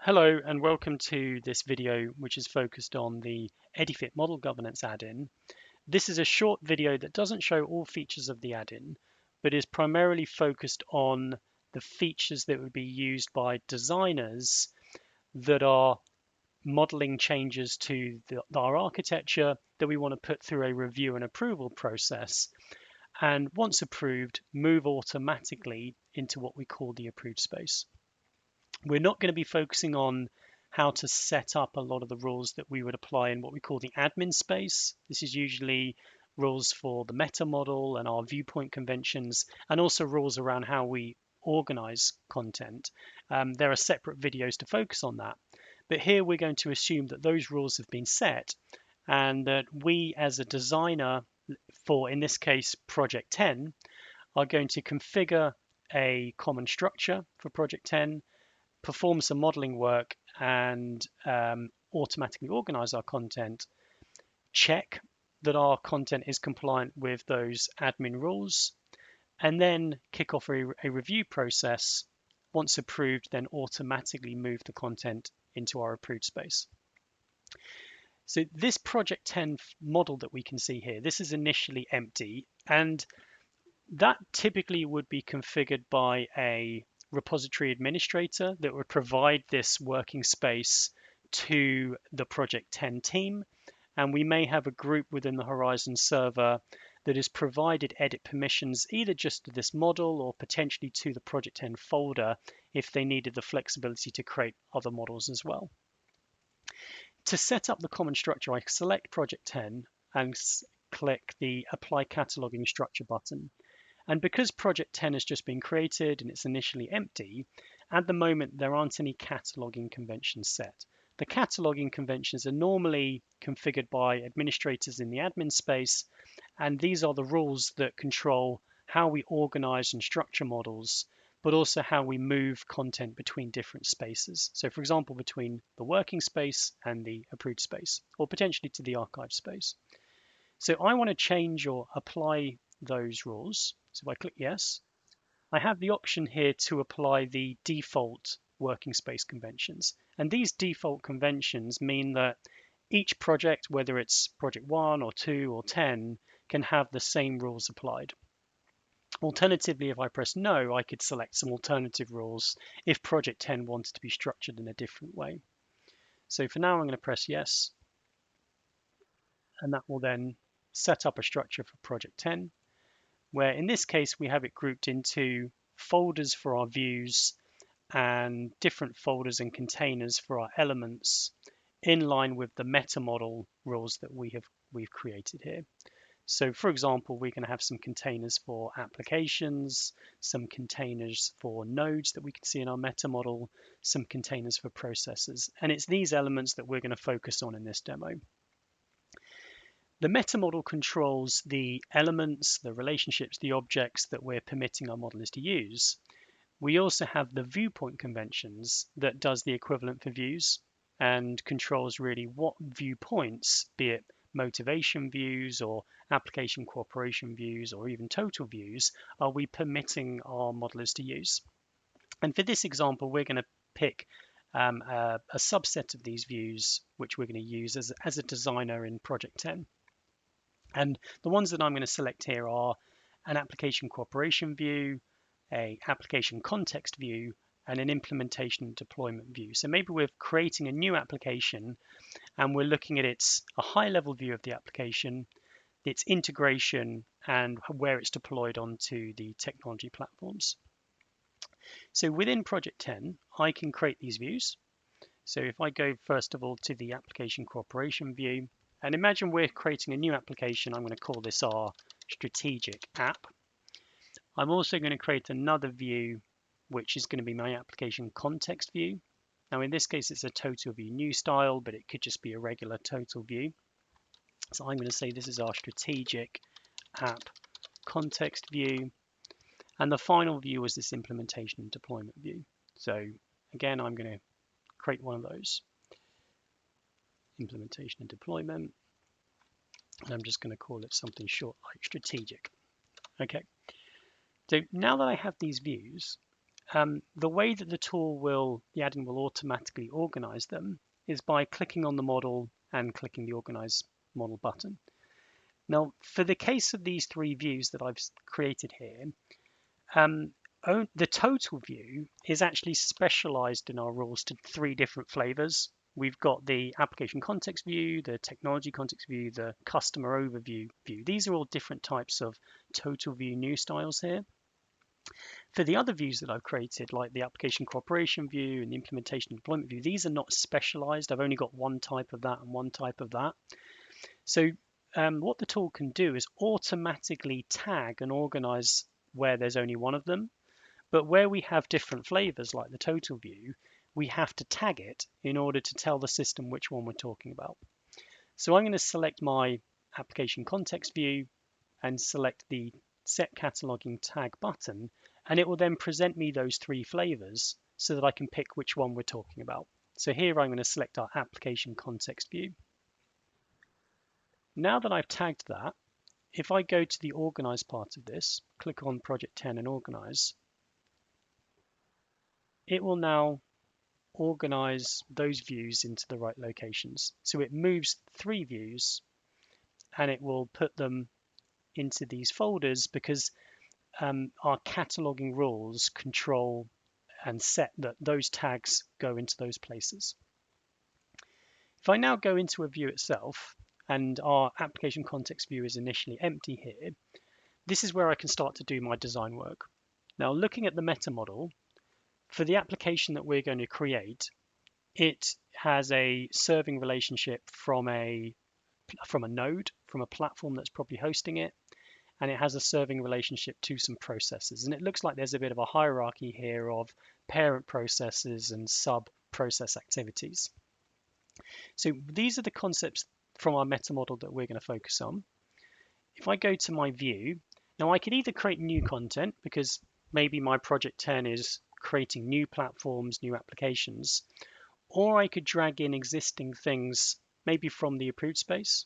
Hello and welcome to this video which is focused on the EdiFit Model Governance add-in. This is a short video that doesn't show all features of the add-in, but is primarily focused on the features that would be used by designers that are modeling changes to our architecture that we want to put through a review and approval process, and once approved, move automatically into what we call the approved space. We're not going to be focusing on how to set up a lot of the rules that we would apply in what we call the admin space. This is usually rules for the meta model and our viewpoint conventions, and also rules around how we organize content. There are separate videos to focus on that. But here we're going to assume that those rules have been set and that we as a designer for, in this case, Project 10, are going to configure a common structure for Project 10, perform some modeling work and automatically organize our content, check that our content is compliant with those admin rules, and then kick off a review process. Once approved, then automatically move the content into our approved space. So this Project 10 model that we can see here, this is initially empty, and that typically would be configured by a repository administrator that would provide this working space to the Project 10 team. And we may have a group within the Horizon server that has provided edit permissions either just to this model or potentially to the Project 10 folder if they needed the flexibility to create other models as well. To set up the common structure, I select Project 10 and click the Apply Cataloging Structure button. And because Project 10 has just been created and it's initially empty, at the moment there aren't any cataloging conventions set. The cataloging conventions are normally configured by administrators in the admin space, and these are the rules that control how we organize and structure models, but also how we move content between different spaces. So for example, between the working space and the approved space, or potentially to the archive space. So I want to change or apply those rules. So if I click yes, I have the option here to apply the default working space conventions. And these default conventions mean that each project, whether it's project 1 or 2 or 10, can have the same rules applied. Alternatively, if I press no, I could select some alternative rules if project 10 wanted to be structured in a different way. So for now, I'm going to press yes, and that will then set up a structure for project 10, where in this case we have it grouped into folders for our views and different folders and containers for our elements in line with the meta model rules that we've created here. So for example, we're going to have some containers for applications, some containers for nodes that we can see in our meta model, some containers for processes, and it's these elements that we're going to focus on in this demo. The meta model controls the elements, the relationships, the objects that we're permitting our modelers to use. We also have the viewpoint conventions that does the equivalent for views and controls really what viewpoints, be it motivation views or application cooperation views or even total views, are we permitting our modelers to use. And for this example, we're going to pick a subset of these views, which we're going to use as a designer in Project 10. And the ones that I'm going to select here are an application cooperation view, a application context view, and an implementation and deployment view. So maybe we're creating a new application and we're looking at a high level view of the application, its integration, and where it's deployed onto the technology platforms. So within Project 10, I can create these views. So if I go first of all to the application cooperation view, and imagine we're creating a new application. I'm going to call this our strategic app. I'm also going to create another view, which is going to be my application context view. Now, in this case, it's a total view new style, but it could just be a regular total view. So I'm going to say this is our strategic app context view. And the final view was this implementation and deployment view. So again, I'm going to create one of those. Implementation and deployment. And I'm just going to call it something short like strategic. Okay. So now that I have these views, The way that the add-in will automatically organize them is by clicking on the model and clicking the Organize Model button. Now, for the case of these three views that I've created here, the total view is actually specialized in our rules to three different flavors. We've got the application context view, the technology context view, the customer overview view. These are all different types of total view new styles here. For the other views that I've created, like the application cooperation view and the implementation and deployment view, these are not specialized. I've only got one type of that and one type of that. So what the tool can do is automatically tag and organize where there's only one of them. But where we have different flavors, like the total view, we have to tag it in order to tell the system which one we're talking about. So I'm going to select my application context view and select the set cataloging tag button, and it will then present me those three flavors so that I can pick which one we're talking about. So here I'm going to select our application context view. Now that I've tagged that, if I go to the organize part of this, click on Project 10 and organize, it will now organize those views into the right locations. So it moves three views and it will put them into these folders because our cataloging rules control and set that those tags go into those places. If I now go into a view itself, and our application context view is initially empty here, this is where I can start to do my design work. Now, looking at the meta model, for the application that we're going to create, it has a serving relationship from a node, from a platform that's probably hosting it, and it has a serving relationship to some processes. And it looks like there's a bit of a hierarchy here of parent processes and sub-process activities. So these are the concepts from our meta model that we're going to focus on. If I go to my view, now I could either create new content because maybe my project 10 is creating new platforms, new applications, or I could drag in existing things maybe from the approved space.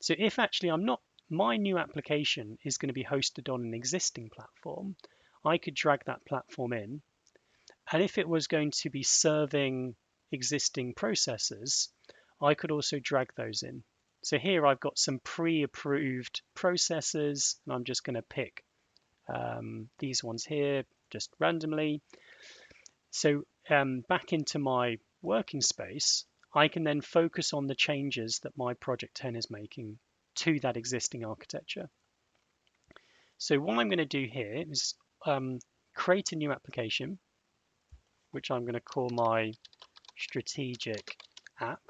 So if actually my new application is going to be hosted on an existing platform, I could drag that platform in. And if it was going to be serving existing processes, I could also drag those in. So here I've got some pre-approved processes, and I'm just going to pick these ones here just randomly. So back into my working space, I can then focus on the changes that my project 10 is making to that existing architecture. So what I'm going to do here is create a new application, which I'm going to call my strategic app.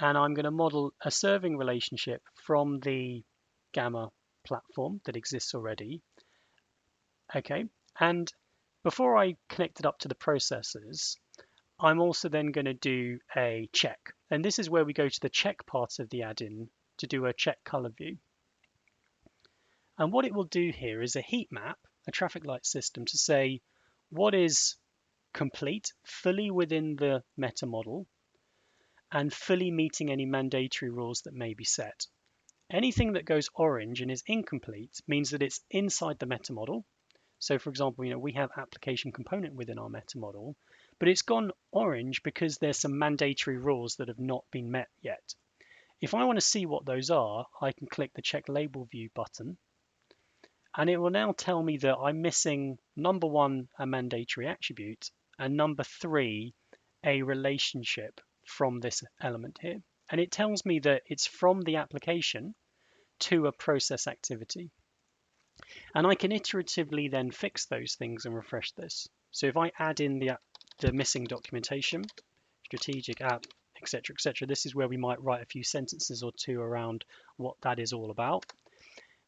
And I'm going to model a serving relationship from the Gamma platform that exists already. Okay, and before I connect it up to the processes, I'm also then going to do a check. And this is where we go to the check part of the add-in to do a check color view. And what it will do here is a heat map, a traffic light system to say what is complete, fully within the meta model, and fully meeting any mandatory rules that may be set. Anything that goes orange and is incomplete means that it's inside the meta model. So for example, we have application component within our meta model, but it's gone orange because there's some mandatory rules that have not been met yet. If I want to see what those are, I can click the check label view button, and it will now tell me that I'm missing number 1, a mandatory attribute, and number 3, a relationship from this element here. And it tells me that it's from the application to a process activity. And I can iteratively then fix those things and refresh this. So if I add in the missing documentation, strategic app, etc., etc., this is where we might write a few sentences or two around what that is all about.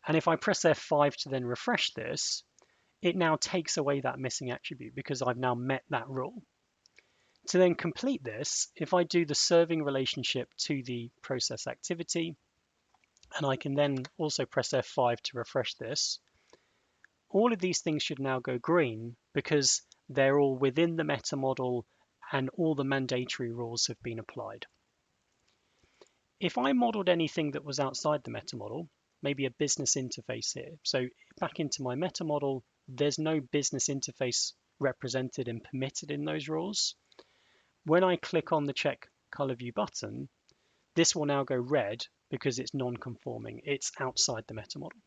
And if I press F5 to then refresh this, it now takes away that missing attribute because I've now met that rule. To then complete this, if I do the serving relationship to the process activity, and I can then also press F5 to refresh this, all of these things should now go green because they're all within the meta model and all the mandatory rules have been applied. If I modeled anything that was outside the meta model, maybe a business interface here, so back into my meta model, there's no business interface represented and permitted in those rules. When I click on the check color view button, this will now go red because it's non-conforming. It's outside the meta model.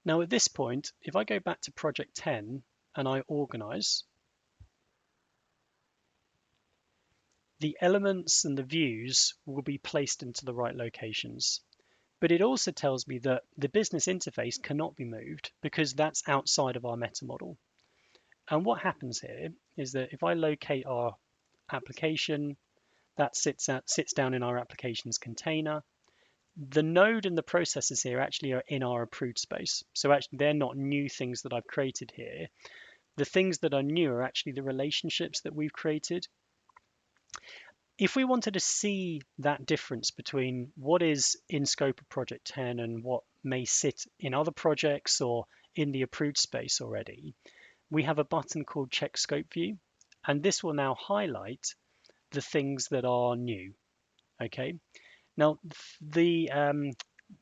Now at this point, if I go back to project 10 and I organize, the elements and the views will be placed into the right locations. But it also tells me that the business interface cannot be moved because that's outside of our meta model. And what happens here is that if I locate our application, that sits down in our applications container. The node and the processes here actually are in our approved space. So actually they're not new things that I've created here. The things that are new are actually the relationships that we've created. If we wanted to see that difference between what is in scope of Project 10 and what may sit in other projects or in the approved space already, we have a button called Check Scope View, and this will now highlight the things that are new. Okay, now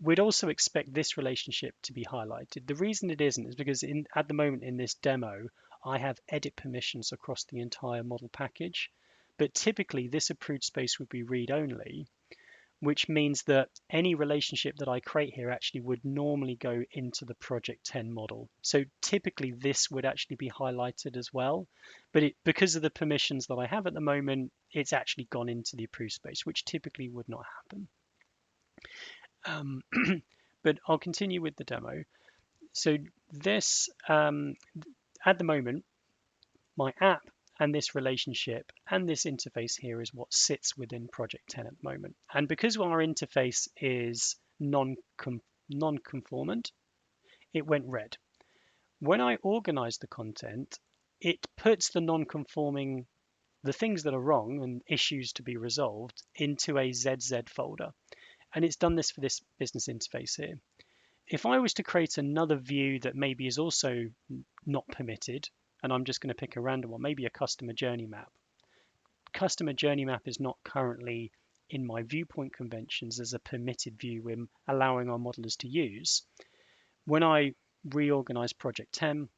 we'd also expect this relationship to be highlighted. The reason it isn't is because at the moment in this demo, I have edit permissions across the entire model package. But typically this approved space would be read-only, which means that any relationship that I create here actually would normally go into the Project 10 model. So typically this would actually be highlighted as well, but because of the permissions that I have at the moment, it's actually gone into the approved space, which typically would not happen. But I'll continue with the demo. So this, at the moment, my app and this relationship and this interface here is what sits within Project 10 at the moment. And because our interface is non-conformant, it went red. When I organize the content, it puts the non-conforming, the things that are wrong and issues to be resolved into a ZZ folder. And it's done this for this business interface here. If I was to create another view that maybe is also not permitted, and I'm just going to pick a random one, maybe a customer journey map. Customer journey map is not currently in my viewpoint conventions as a permitted view we're allowing our modelers to use. When I reorganize Project 10,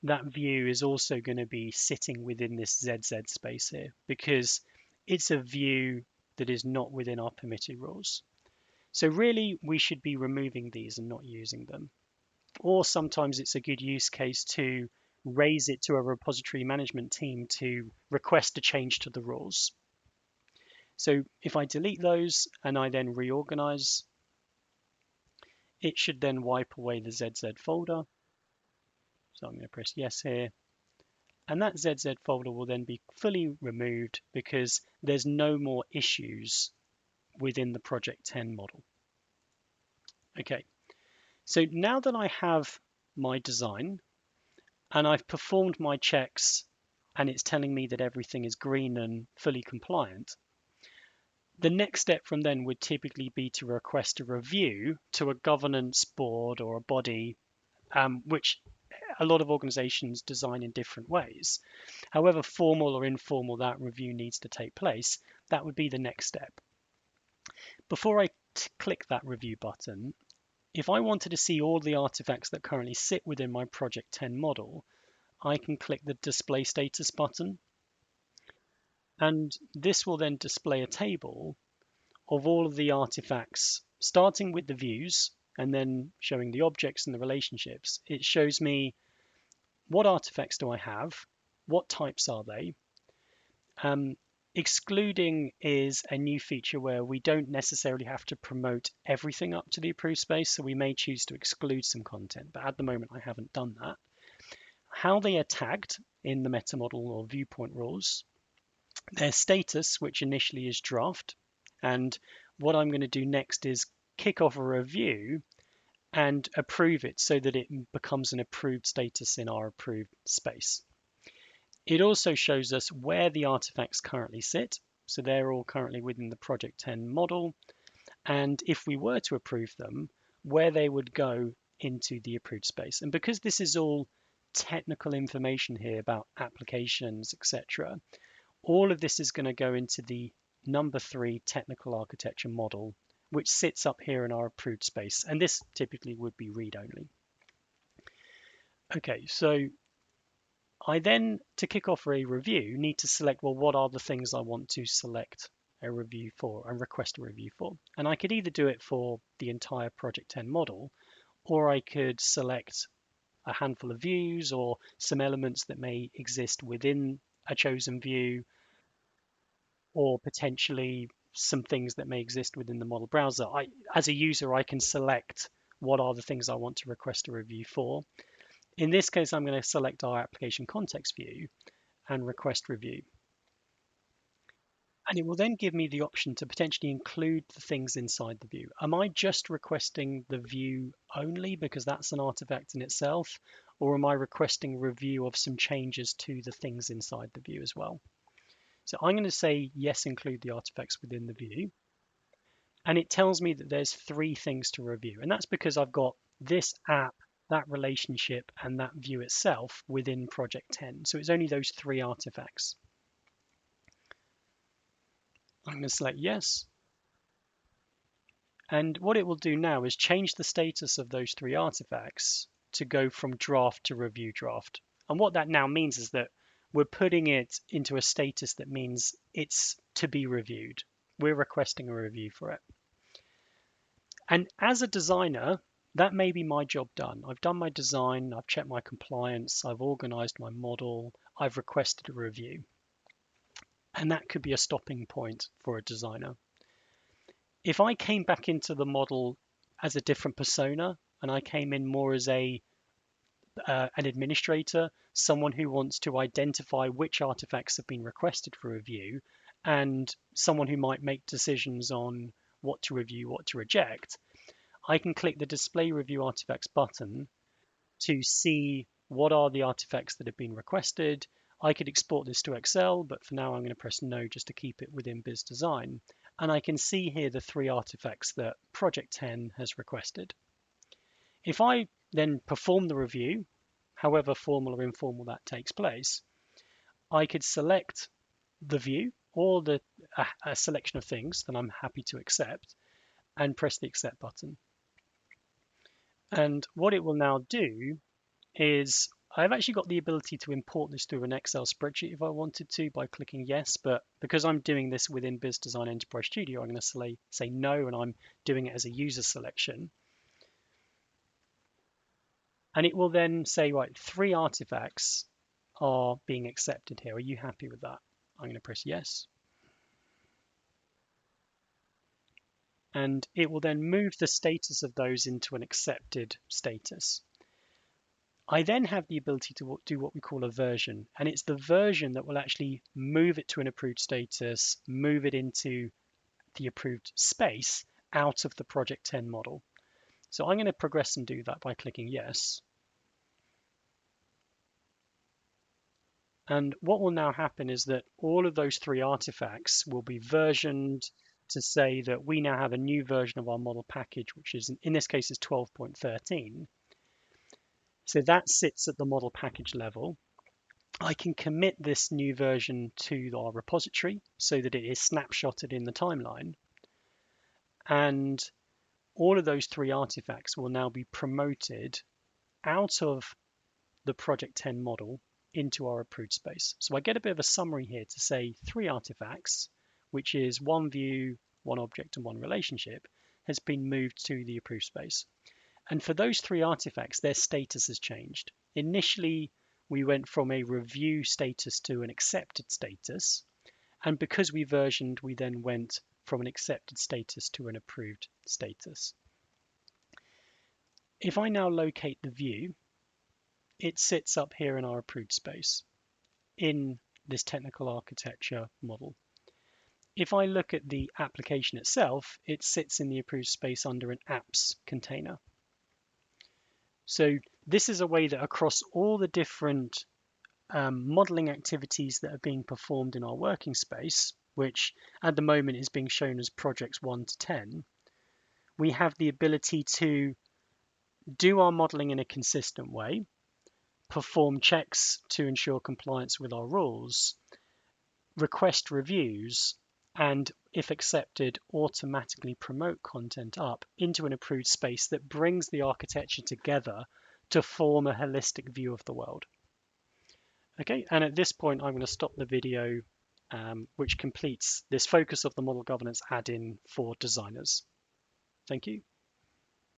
that view is also going to be sitting within this ZZ space here because it's a view that is not within our permitted rules. So really, we should be removing these and not using them. Or sometimes it's a good use case to raise it to a repository management team to request a change to the rules. So if I delete those and I then reorganize, it should then wipe away the ZZ folder. So I'm going to press yes here. And that ZZ folder will then be fully removed because there's no more issues within the Project 10 model. Okay. So now that I have my design and I've performed my checks and it's telling me that everything is green and fully compliant, the next step from then would typically be to request a review to a governance board or a body, which a lot of organizations design in different ways. However formal or informal that review needs to take place, that would be the next step. Before I click that review button, if I wanted to see all the artifacts that currently sit within my Project 10 model, I can click the Display Status button. And this will then display a table of all of the artifacts, starting with the views and then showing the objects and the relationships. It shows me what artifacts do I have, what types are they. Excluding is a new feature where we don't necessarily have to promote everything up to the approved space, so we may choose to exclude some content, but at the moment I haven't done that. How they are tagged in the meta model or viewpoint rules, their status, which initially is draft, and what I'm going to do next is kick off a review and approve it so that it becomes an approved status in our approved space. It also shows us where the artifacts currently sit. So they're all currently within the Project 10 model. And if we were to approve them, where they would go into the approved space. And because this is all technical information here about applications, etc., all of this is going to go into the number 3 technical architecture model, which sits up here in our approved space. And this typically would be read only. Okay, so I then, to kick off a review, need to select, well, what are the things I want to select a review for and request a review for? And I could either do it for the entire Project 10 model, or I could select a handful of views or some elements that may exist within a chosen view, or potentially some things that may exist within the model browser. As a user, I can select what are the things I want to request a review for. In this case, I'm going to select our application context view and request review. And it will then give me the option to potentially include the things inside the view. Am I just requesting the view only because that's an artifact in itself? Or am I requesting a review of some changes to the things inside the view as well? So I'm going to say yes, include the artifacts within the view. And it tells me that there's 3 things to review. And that's because I've got this app, that relationship, and that view itself within Project 10. So it's only those 3 artifacts. I'm going to select yes. And what it will do now is change the status of those 3 artifacts to go from draft to review draft. And what that now means is that we're putting it into a status that means it's to be reviewed. We're requesting a review for it. And as a designer, that may be my job done. I've done my design, I've checked my compliance, I've organized my model, I've requested a review. And that could be a stopping point for a designer. If I came back into the model as a different persona, and I came in more as an administrator, someone who wants to identify which artifacts have been requested for review, and someone who might make decisions on what to review, what to reject, I can click the Display Review Artifacts button to see what are the artifacts that have been requested. I could export this to Excel, but for now I'm going to press no just to keep it within BizDesign. And I can see here the 3 artifacts that Project 10 has requested. If I then perform the review, however formal or informal that takes place, I could select the view or a selection of things that I'm happy to accept and press the accept button. And what it will now do is I've actually got the ability to import this through an Excel spreadsheet if I wanted to by clicking yes, but because I'm doing this within BizDesign Enterprise Studio, I'm going to say no, and I'm doing it as a user selection. And it will then say, right, 3 artifacts are being accepted here. Are you happy with that? I'm going to press yes. And it will then move the status of those into an accepted status. I then have the ability to do what we call a version, and it's the version that will actually move it to an approved status, move it into the approved space out of the Project 10 model. So I'm going to progress and do that by clicking yes. And what will now happen is that all of those 3 artifacts will be versioned to say that we now have a new version of our model package, which is, in this case, is 12.13. So that sits at the model package level. I can commit this new version to our repository so that it is snapshotted in the timeline. And all of those 3 artifacts will now be promoted out of the Project 10 model into our approved space. So I get a bit of a summary here to say 3 artifacts, which is 1 view, 1 object, and 1 relationship, has been moved to the approved space. And for those 3 artifacts, their status has changed. Initially, we went from a review status to an accepted status. And because we versioned, we then went from an accepted status to an approved status. If I now locate the view, it sits up here in our approved space in this technical architecture model. If I look at the application itself, it sits in the approved space under an apps container. So this is a way that across all the different modeling activities that are being performed in our working space, which at the moment is being shown as projects 1 to 10, we have the ability to do our modeling in a consistent way, perform checks to ensure compliance with our rules, request reviews, and if accepted, automatically promote content up into an approved space that brings the architecture together to form a holistic view of the world. Okay, and at this point, I'm going to stop the video, which completes this focus of the model governance add-in for designers. Thank you.